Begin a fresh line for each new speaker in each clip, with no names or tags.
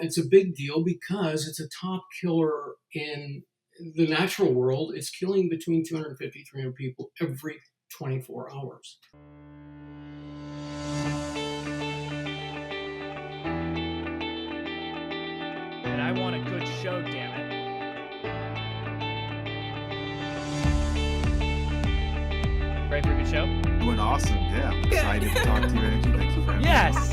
it's a big deal because it's a top killer in the natural world. It's killing between 250, 300 people every 24 hours.
And I want a good show, damn it. Ready for a good show?
Doing awesome, yeah. I'm excited to talk to you, Angie. Thank you for having me.
Yes!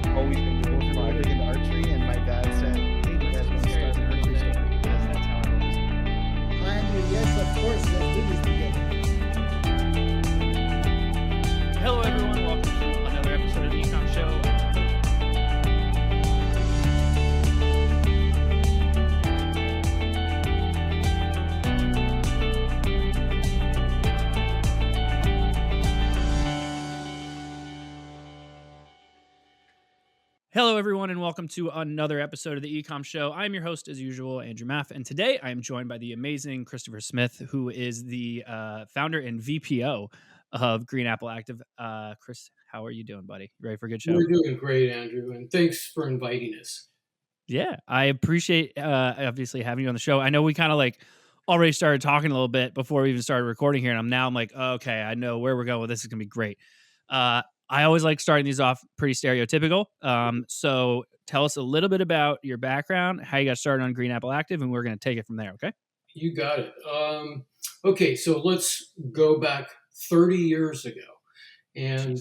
I've always been big into archery, and my dad said, hey, you guys want to start an archery store?
That's how it always is.
Andrew, yes, of course, let's do this together.
Hello, everyone. Welcome to another episode of the E-Comm Show. Hello, everyone, and welcome to another episode of the E-Comm Show. I'm your host, as usual, Andrew Maff, and today I am joined by the amazing Cristofer Smith, who is the founder and VPO of Green Apple Active. Chris, how are you doing, buddy? You ready for a good show?
We're doing great, Andrew, and thanks for inviting us.
Yeah, I appreciate obviously having you on the show. I know we kind of already started talking a little bit before we even started recording here, and I'm like, okay, I know where we're going with this. Is going to be great. I always like starting these off pretty stereotypical. So tell us a little bit about your background, how you got started on Green Apple Active, and we're going to take it from there, okay?
You got it. Okay, so let's go back 30 years ago. And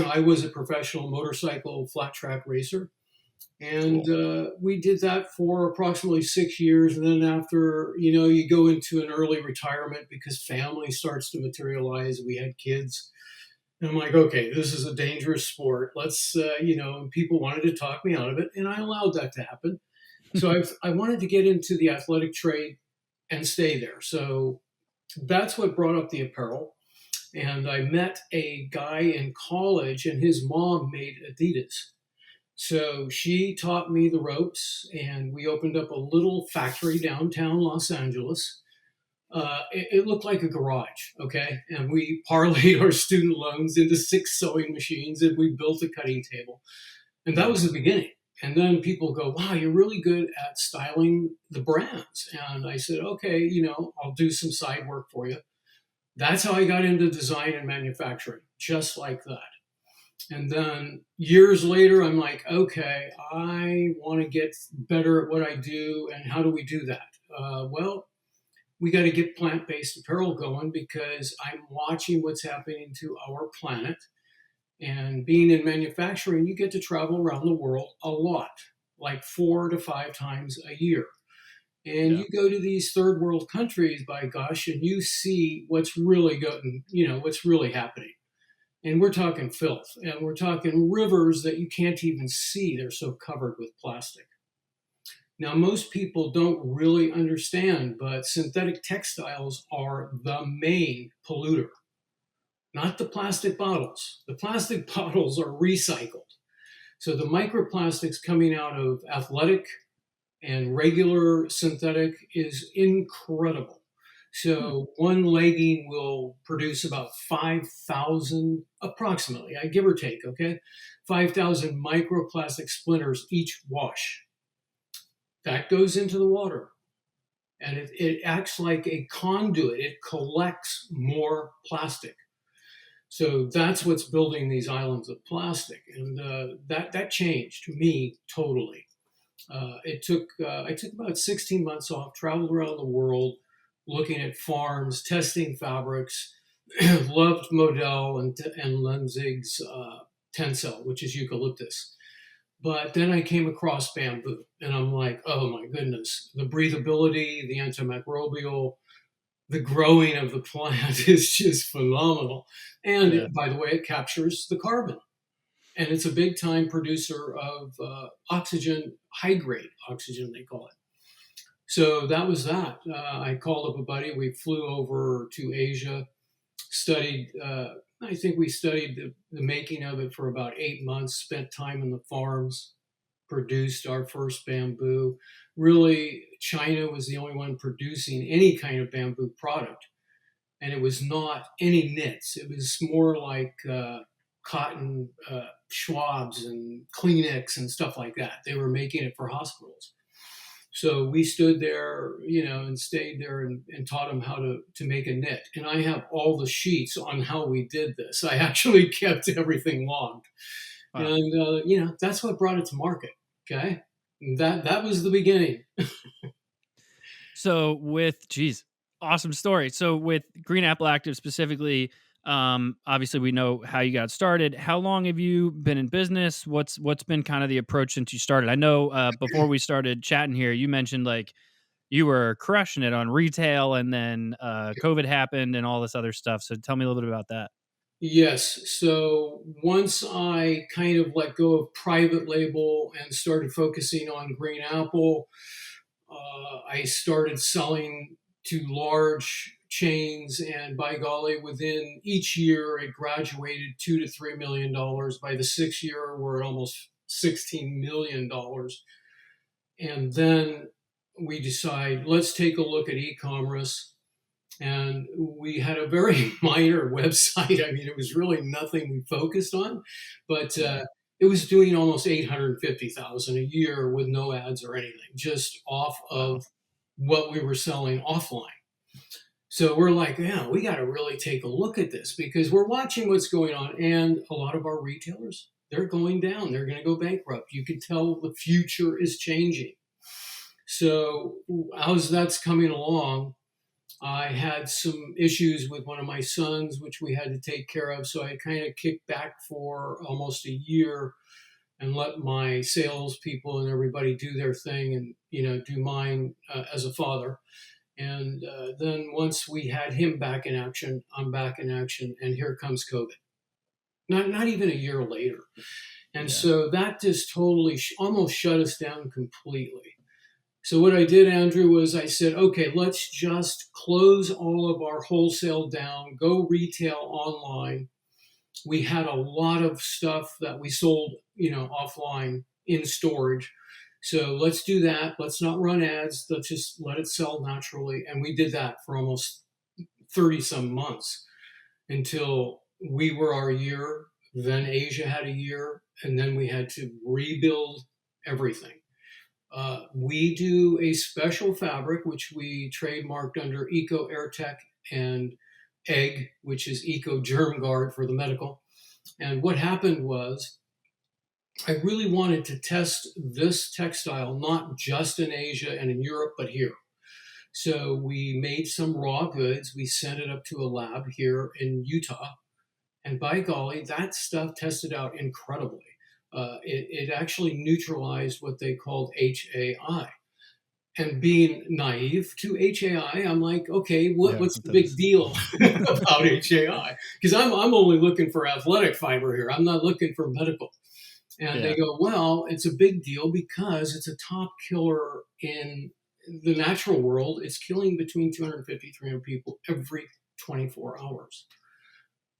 I was a professional motorcycle flat track racer. And we did that for approximately 6 years. And then after, you go into an early retirement because family starts to materialize. We had kids. And I'm like, okay, this is a dangerous sport. Let's, and people wanted to talk me out of it. And I allowed that to happen. So I wanted to get into the athletic trade and stay there. So that's what brought up the apparel. And I met a guy in college, and his mom made Adidas. So she taught me the ropes, and we opened up a little factory downtown Los Angeles. It looked like a garage, okay? And we parlayed our student loans into 6 sewing machines, and we built a cutting table. And that was the beginning. And then people go, wow, you're really good at styling the brands. And I said, okay, I'll do some side work for you. That's how I got into design and manufacturing, just like that. And then years later, I'm like, okay, I want to get better at what I do. And how do we do that? Well, we got to get plant-based apparel going because I'm watching what's happening to our planet. And being in manufacturing, you get to travel around the world a lot, like 4 to 5 times a year. And you go to these third world countries, by gosh, and you see what's really going, what's really happening. And we're talking filth, and we're talking rivers that you can't even see. They're so covered with plastic. Now, most people don't really understand, but synthetic textiles are the main polluter, not the plastic bottles. The plastic bottles are recycled. So the microplastics coming out of athletic and regular synthetic is incredible. So one legging will produce about 5,000, approximately, I give or take, okay? 5,000 microplastic splinters each wash. That goes into the water. And it acts like a conduit. It collects more plastic. So that's what's building these islands of plastic. And that changed me totally. I took about 16 months off, traveled around the world, looking at farms, testing fabrics, loved Model and Lenzig's Tencel, which is eucalyptus. But then I came across bamboo, and I'm like, oh my goodness, the breathability, the antimicrobial, the growing of the plant is just phenomenal. And by the way, it captures the carbon. And it's a big time producer of oxygen, high grade oxygen, they call it. So that was that. I called up a buddy. We flew over to Asia, studied, I think we studied the making of it for about 8 months, spent time in the farms, produced our first bamboo. Really, China was the only one producing any kind of bamboo product. And it was not any knits. It was more like cotton Schwabs and Kleenex and stuff like that. They were making it for hospitals. So we stood there, and stayed there and taught them how to make a knit. And I have all the sheets on how we did this. I actually kept everything logged.
Wow.
And, that's what brought it to market. Okay. That was the beginning.
So awesome story. So with Green Apple Active specifically, obviously we know how you got started. How long have you been in business? What's been kind of the approach since you started? I know before we started chatting here, you mentioned like you were crushing it on retail, and then COVID happened and all this other stuff. So tell me a little bit about that.
Yes. So once I kind of let go of private label and started focusing on Green Apple, I started selling to large chains, and by golly, within each year, it graduated $2 to $3 million. By the 6th year, we're at almost $16 million. And then we decide, let's take a look at e-commerce. And we had a very minor website. I mean, it was really nothing we focused on, but it was doing almost 850,000 a year with no ads or anything, just off of what we were selling offline. So we're like, yeah, we got to really take a look at this, because we're watching what's going on. And a lot of our retailers, they're going down. They're going to go bankrupt. You can tell the future is changing. So as that's coming along, I had some issues with one of my sons, which we had to take care of. So I kind of kicked back for almost a year and let my salespeople and everybody do their thing and, do mine as a father. And then once we had him back in action, I'm back in action, and here comes COVID. Not even a year later. And so that just totally almost shut us down completely. So what I did, Andrew, was I said, okay, let's just close all of our wholesale down, go retail online. We had a lot of stuff that we sold, offline in storage. So let's do that. Let's not run ads. Let's just let it sell naturally. And we did that for almost 30 some months until we were our year. Then Asia had a year, and then we had to rebuild everything. We do a special fabric, which we trademarked under Eco AirTech, and Egg, which is Eco Germ Guard for the medical. And what happened was I really wanted to test this textile, not just in Asia and in Europe, but here. So we made some raw goods. We sent it up to a lab here in Utah. And by golly, that stuff tested out incredibly. It actually neutralized what they called HAI. And being naive to HAI, I'm like, okay, what's the big deal about HAI? Because I'm only looking for athletic fiber here. I'm not looking for medical. And they go, well, it's a big deal because it's a top killer in the natural world. It's killing between 250, 300 people every 24 hours.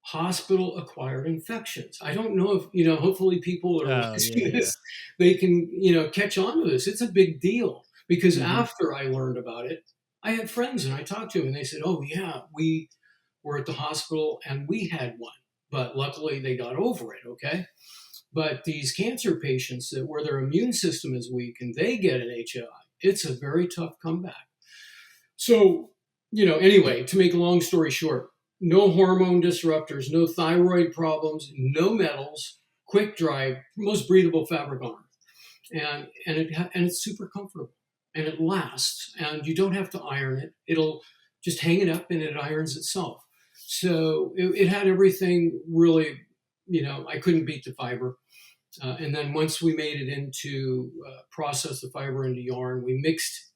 Hospital acquired infections. I don't know if, hopefully people are watching this, they can, catch on to this. It's a big deal, because after I learned about it, I had friends and I talked to them and they said, oh yeah, we were at the hospital and we had one, but luckily they got over it. Okay. But these cancer patients where their immune system is weak and they get an HAI, it's a very tough comeback. So, anyway, to make a long story short, no hormone disruptors, no thyroid problems, no metals, quick dry, most breathable fabric on earth. And it's super comfortable, and it lasts, and you don't have to iron it. It'll just hang it up and it irons itself. So it had everything really, I couldn't beat the fiber. And then once we made it into, process the fiber into yarn, we mixed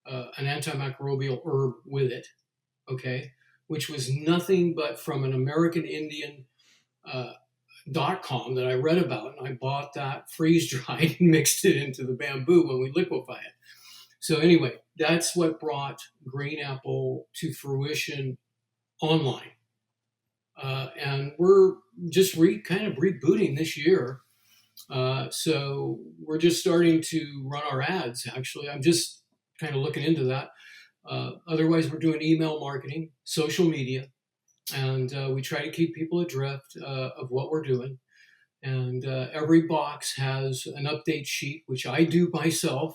an antimicrobial herb with it, okay, which was nothing but from an American Indian .com that I read about, and I bought that freeze-dried and mixed it into the bamboo when we liquefy it. So anyway, that's what brought Green Apple to fruition online. And we're just kind of rebooting this year. So we're just starting to run our ads, actually. I'm just kind of looking into that. Otherwise, we're doing email marketing, social media. and we try to keep people adrift of what we're doing. And every box has an update sheet, which I do myself.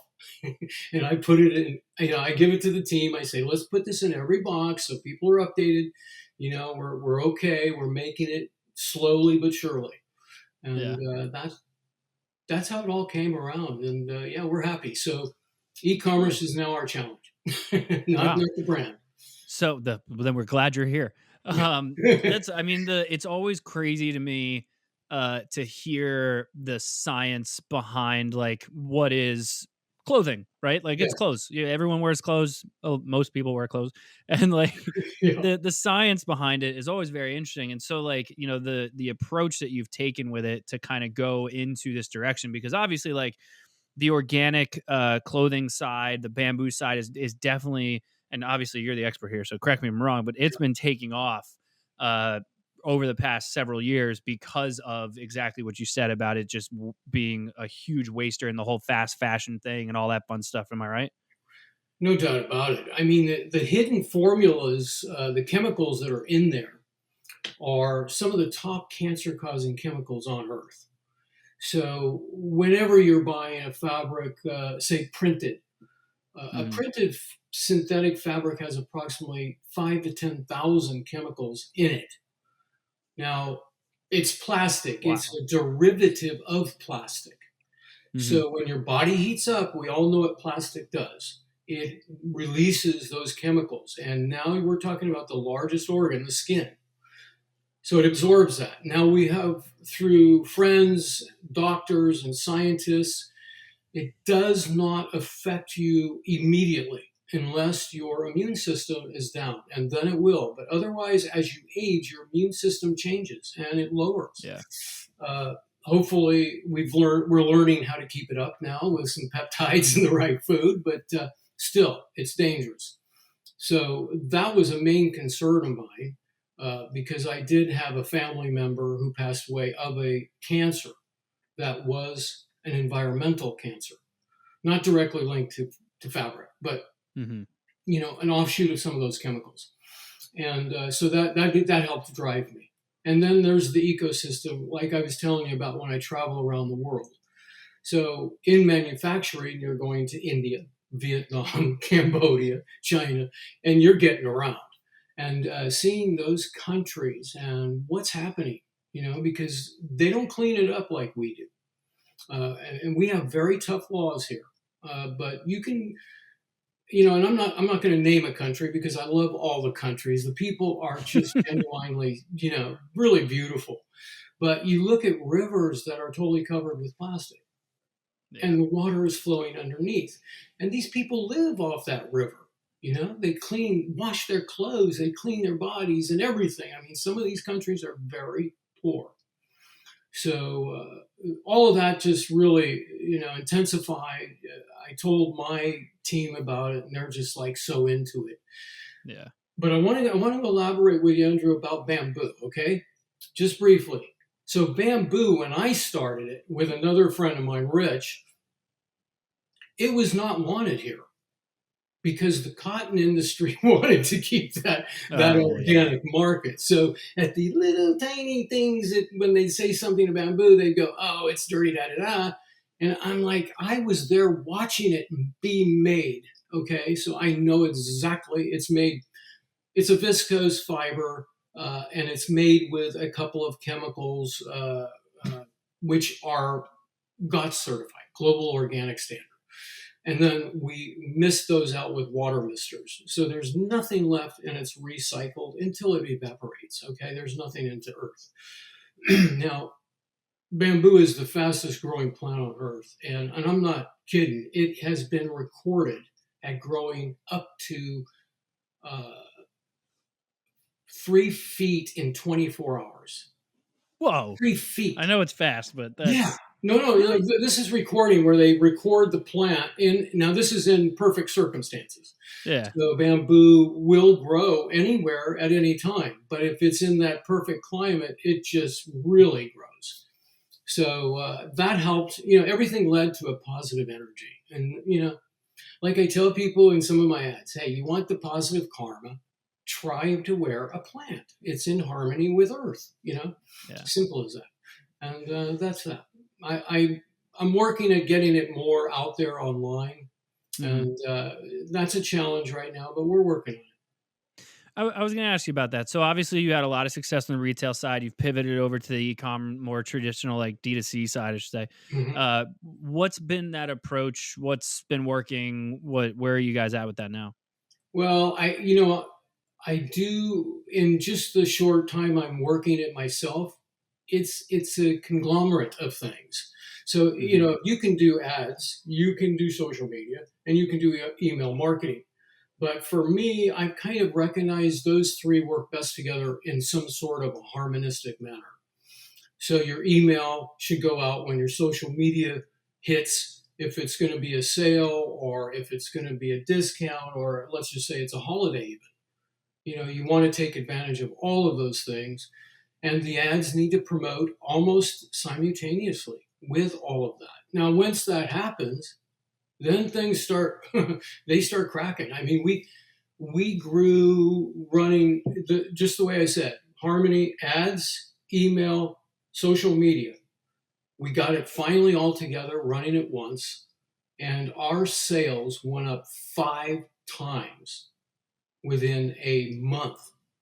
And I put it in, I give it to the team. I say, let's put this in every box so people are updated. We're okay. We're making it slowly but surely. And that's how it all came around. And yeah, we're happy. So e-commerce is now our challenge, not the brand.
So then we're glad you're here. It's always crazy to me to hear the science behind like what is clothing, right? Like it's clothes. Yeah, everyone wears clothes. Oh, most people wear clothes, and like the science behind it is always very interesting. And so like the approach that you've taken with it to kind of go into this direction, because obviously like the organic clothing side, the bamboo side is definitely, and obviously you're the expert here, so correct me if I'm wrong, but it's been taking off over the past several years because of exactly what you said about it just being a huge waster in the whole fast fashion thing and all that fun stuff. Am I right?
No doubt about it. I mean, the hidden formulas, the chemicals that are in there are some of the top cancer-causing chemicals on Earth. So whenever you're buying a fabric, say printed, a printed synthetic fabric has approximately 5 to 10,000 chemicals in it. Now, it's plastic. Wow. It's a derivative of plastic. So when your body heats up, we all know what plastic does. It releases those chemicals. And now we're talking about the largest organ, the skin. So it absorbs that. Now we have, through friends, doctors, and scientists, it does not affect you immediately unless your immune system is down, and then it will. But otherwise, as you age, your immune system changes and it lowers.
Yeah.
Hopefully, we're learning how to keep it up now with some peptides in the right food, but still, it's dangerous. So that was a main concern of mine. Because I did have a family member who passed away of a cancer that was an environmental cancer, not directly linked to fabric, but an offshoot of some of those chemicals. And so that helped drive me. And then there's the ecosystem, like I was telling you about when I travel around the world. So in manufacturing, you're going to India, Vietnam, Cambodia, China, and you're getting around. And seeing those countries and what's happening, because they don't clean it up like we do. And we have very tough laws here. But you can, and I'm not going to name a country because I love all the countries. The people are just genuinely, really beautiful. But you look at rivers that are totally covered with plastic and the water is flowing underneath. And these people live off that river. They wash their clothes, they clean their bodies and everything. I mean, some of these countries are very poor. So all of that just really, intensified. I told my team about it and they're just like so into it.
Yeah.
But I want to elaborate with you, Andrew, about bamboo, okay? Just briefly. So bamboo, when I started it with another friend of mine, Rich, it was not wanted here, because the cotton industry wanted to keep that organic market. So at the little tiny things that when they say something about bamboo, they go, oh, it's dirty, da-da-da. And I'm like, I was there watching it be made, okay? So I know exactly it's made. It's a viscose fiber, and it's made with a couple of chemicals which are GOTS certified, Global Organic Standard. And then we mist those out with water misters. So there's nothing left and it's recycled until it evaporates, okay? There's nothing into earth. Now, bamboo is the fastest growing plant on earth. And I'm not kidding. It has been recorded at growing up to 3 feet in 24 hours.
Whoa.
3 feet.
I know it's fast, but that's...
Yeah. No, this is recording where they record the plant now this is in perfect circumstances.
Yeah.
So bamboo will grow anywhere at any time, but if it's in that perfect climate, it just really grows. So that helped, everything led to a positive energy. And, like I tell people in some of my ads, hey, you want the positive karma, try to wear a plant. It's in harmony with Earth.
Yeah.
Simple as that. And that's that. I'm working at getting it more out there online, and that's a challenge right now, but we're working on it.
I was going to ask you about that. So obviously you had a lot of success on the retail side. You've pivoted over to the e-com, more traditional, like D2C side, I should say.
Mhm.
What's been that approach? What's been working? Where are you guys at with that now?
Well, I do, in just the short time I'm working it myself, it's a conglomerate of things. So, you can do ads, you can do social media, and you can do email marketing. But for me, I've kind of recognized those three work best together in some sort of a harmonistic manner. So your email should go out when your social media hits, if it's going to be a sale or if it's going to be a discount, or let's just say it's a holiday even. You want to take advantage of all of those things. And the ads need to promote almost simultaneously with all of that. Now, once that happens, then things start they start cracking. I mean, we grew running just the way I said, harmony, ads, email, social media. We got it finally all together running at once, and our sales went up 5 times within a month.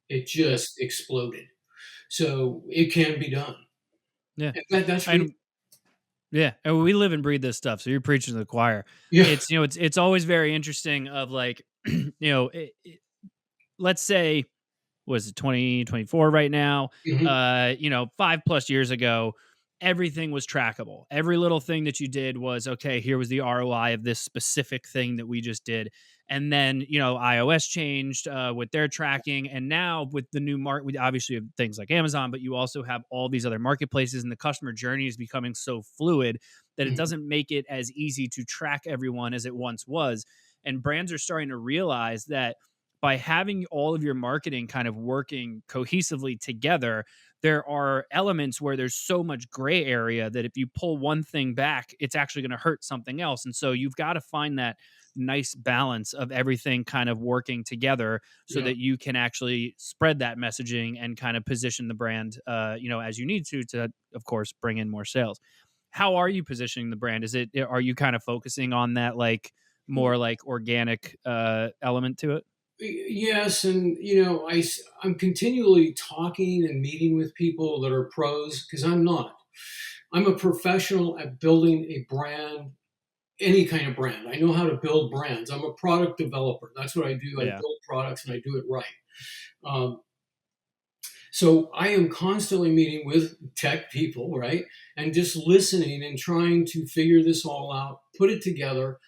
It just exploded. So it can be done.
Yeah.
And that's
And yeah, and we live and breathe this stuff. So you're preaching to the choir.
yeah.
It's always very interesting of like, let's say, was it 2024 right now?
Mhm.
5+ years ago, everything was trackable. Every little thing that you did was, okay, here was the ROI of this specific thing that we just did. And then, iOS changed with their tracking. And now with the new market, we obviously have things like Amazon, but you also have all these other marketplaces, and the customer journey is becoming so fluid that it
Mhm.
doesn't make it as easy to track everyone as it once was. And brands are starting to realize that by having all of your marketing kind of working cohesively together, there are elements where there's so much gray area that if you pull one thing back, it's actually going to hurt something else. And so you've got to find that nice balance of everything kind of working together so
Yeah.
that you can actually spread that messaging and kind of position the brand, as you need to, of course, bring in more sales. How are you positioning the brand? Are you kind of focusing on that, like more like organic element to it?
Yes, and I'm continually talking and meeting with people that are pros, because I'm not. I'm a professional at building a brand, any kind of brand. I know how to build brands. I'm a product developer. That's what I do. I
Yeah.
build products and I do it right. Um, so I am constantly meeting with tech people, right, and just listening and trying to figure this all out, put it together.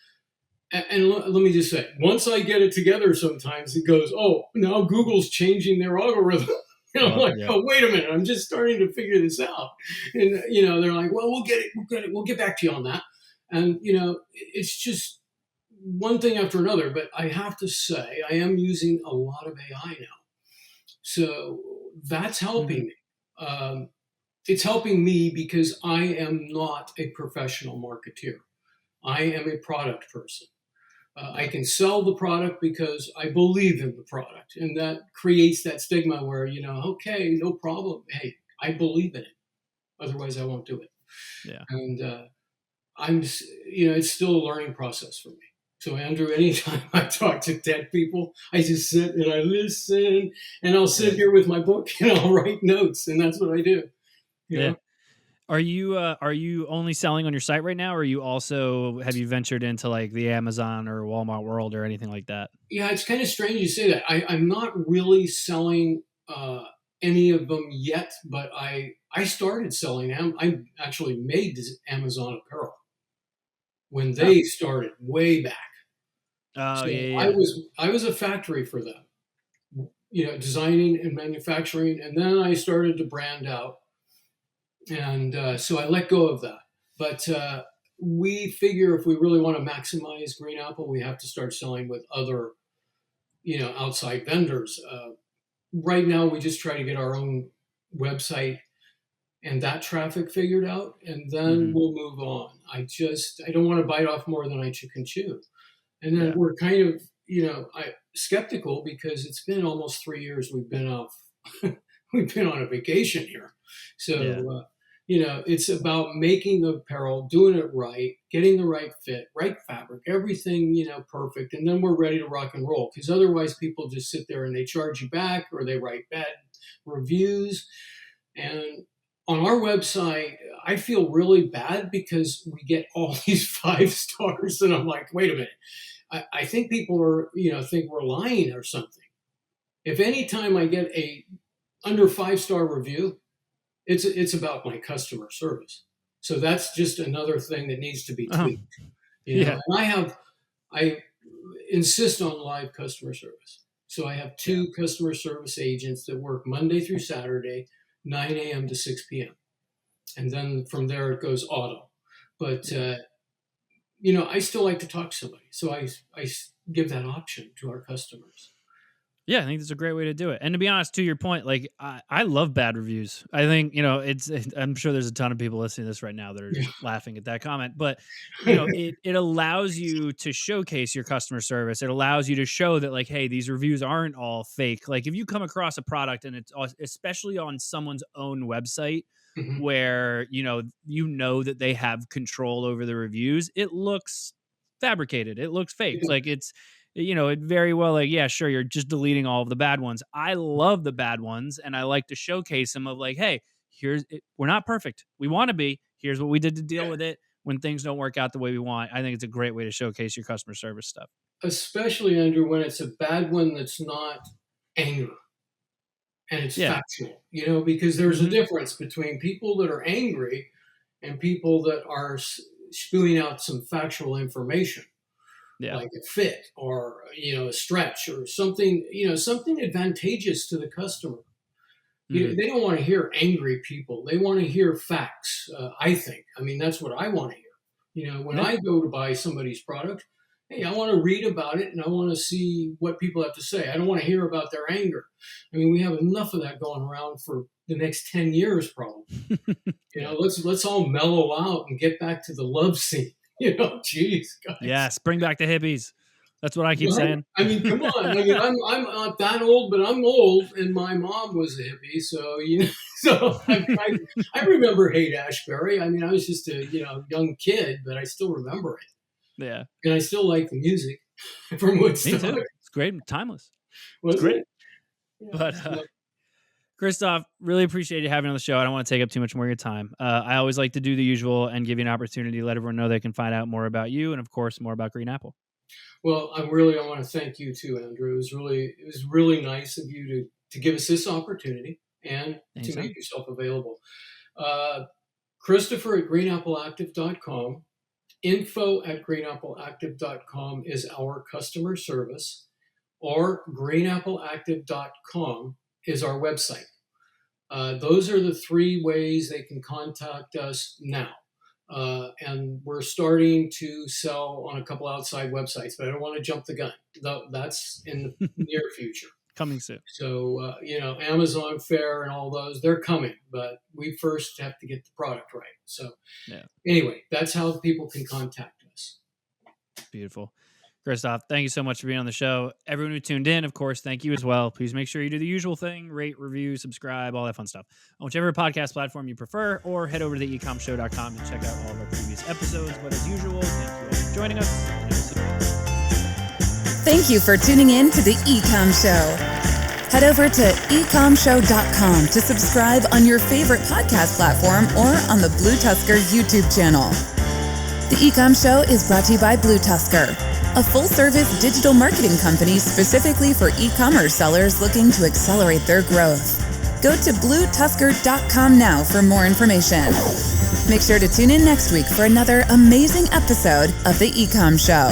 And let me just say, once I get it together, sometimes it goes, oh, now Google's changing their algorithm. And I'm
Oh,
like,
yeah.
oh, wait a minute, I'm just starting to figure this out. And, they're like, well, we'll get back to you on that. And, it's just one thing after another. But I have to say, I am using a lot of AI now. So that's
Mhm.
helping me. It's helping me because I am not a professional marketeer. I am a product person. I
Yeah.
can sell the product because I believe in the product, and that creates that stigma where okay, no problem. Hey, I believe in it. Otherwise, I won't do it.
Yeah.
And it's still a learning process for me. So, Andrew, anytime I talk to tech people, I just sit and I listen, and I'll sit
Yeah.
here with my book and I'll write notes, and that's what I do. You
Yeah.
know.
Are you only selling on your site right now, or have you ventured into like the Amazon or Walmart world or anything like that?
Yeah, it's kind of strange you say that. I'm not really selling any of them yet, but I started selling. I actually made this Amazon Apparel when
Oh.
they started way back.
Oh,
So
yeah,
I
yeah.
was I was a factory for them, designing and manufacturing, and then I started to brand out, and so I let go of that. But we figure if we really want to maximize Green Apple, we have to start selling with other outside vendors. Right now, we just try to get our own website and that traffic figured out, and then
Mhm.
we'll move on. I don't want to bite off more than I can chew. And then
Yeah.
we're kind of, skeptical because it's been almost 3 years we've been off. We've been on a vacation here. So, it's about making the apparel, doing it right, getting the right fit, right fabric, everything, perfect. And then we're ready to rock and roll, because otherwise people just sit there and they charge you back or they write bad reviews. And on our website, I feel really bad because we get all these 5 stars. And I'm like, wait a minute. I think people are, think we're lying or something. If any time I get a under 5-star review, it's about my customer service. So that's just another thing that needs to be tweaked. And I insist on live customer service. So I have 2 customer service agents that work Monday through Saturday, 9 a.m. to 6 p.m. And then from there it goes auto. But I still like to talk to somebody. So I give that option to our customers.
Yeah, I think that's a great way to do it. And to be honest, to your point, like I love bad reviews. I think, I'm sure there's a ton of people listening to this right now that are just laughing at that comment, but it allows you to showcase your customer service. It allows you to show that like, hey, these reviews aren't all fake. Like if you come across a product and it's especially on someone's own website where, that they have control over the reviews, it looks fabricated. It looks fake. Like it's, it very well like, yeah, sure, you're just deleting all of the bad ones. I love the bad ones, and I like to showcase them of like, hey, we're not perfect. We want to be. Here's what we did to deal with it when things don't work out the way we want. I think it's a great way to showcase your customer service stuff.
Especially, Andrew, when it's a bad one that's not anger and it's factual, because there's a difference between people that are angry and people that are spewing out some factual information. Like a fit or, a stretch or something, something advantageous to the customer. They don't want to hear angry people. They want to hear facts, I think. I mean, that's what I want to hear. When I go to buy somebody's product, hey, I want to read about it and I want to see what people have to say. I don't want to hear about their anger. I mean, we have enough of that going around for the next 10 years, probably. Let's all mellow out and get back to the love scene. Geez, guys.
Yes, bring back the hippies. That's what I keep saying.
I mean, come on. I mean, I'm not that old, but I'm old, and my mom was a hippie, so I remember Haight-Ashbury. I mean, I was just a young kid, but I still remember it.
Yeah,
and I still like the music from Woodstock.
Me too. It's great, and timeless.
It's
great. But Christoph, really appreciate you having me on the show. I don't want to take up too much more of your time. I always like to do the usual and give you an opportunity to let everyone know they can find out more about you and, of course, more about Green Apple.
Well, I want to thank you too, Andrew. It was really nice of you to give us this opportunity and to make yourself available. Cristofer at greenappleactive.com, info at greenappleactive.com is our customer service, or greenappleactive.com is our website. Those are the 3 ways they can contact us now. And we're starting to sell on a couple outside websites, but I don't want to jump the gun. That's in the near future.
Coming soon.
So, Amazon Fair and all those, they're coming, but we first have to get the product right. So anyway, that's how people can contact us. Beautiful.
Christoph, thank you so much for being on the show. Everyone who tuned in, of course, thank you as well. Please make sure you do the usual thing, rate, review, subscribe, all that fun stuff on whichever podcast platform you prefer, or head over to the ecommshow.com and check out all of our previous episodes. But as usual, thank you all for joining us.
Thank you for tuning in to the E-Comm Show. Head over to ecommshow.com to subscribe on your favorite podcast platform or on the BlueTuskr YouTube channel. The E-Comm Show is brought to you by BlueTuskr, a full-service digital marketing company specifically for e-commerce sellers looking to accelerate their growth. Go to BlueTuskr.com now for more information. Make sure to tune in next week for another amazing episode of The E-Comm Show.